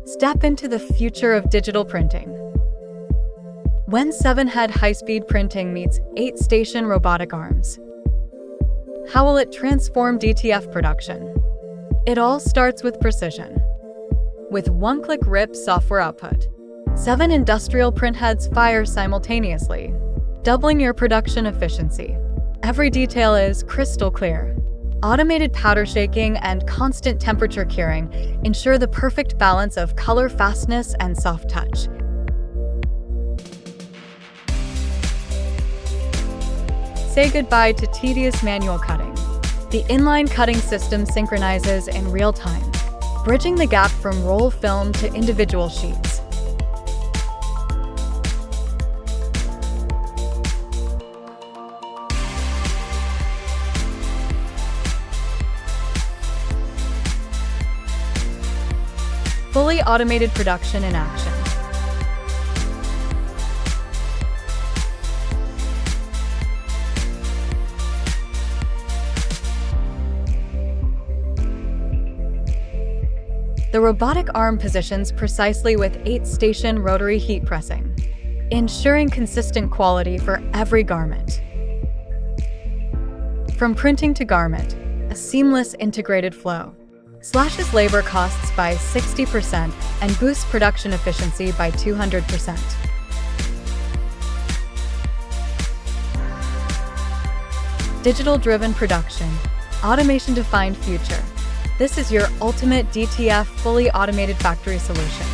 Step into the future of digital printing. When 7-head high-speed printing meets 8-station robotic arms, how will it transform DTF production? It all starts with precision. With one-click RIP software output, 7 industrial printheads fire simultaneously, doubling your production efficiency. Every detail is crystal clear. Automated powder shaking and constant temperature curing ensure the perfect balance of color fastness and soft touch. Say goodbye to tedious manual cutting. The inline cutting system synchronizes in real time, bridging the gap from roll film to individual sheets. Fully automated production in action. The robotic arm positions precisely with 8-station rotary heat pressing, ensuring consistent quality for every garment. From printing to garment, a seamless integrated flow slashes labor costs by 60% and boosts production efficiency by 200%. Digital-driven production, automation-defined future. This is your ultimate DTF fully automated factory solution.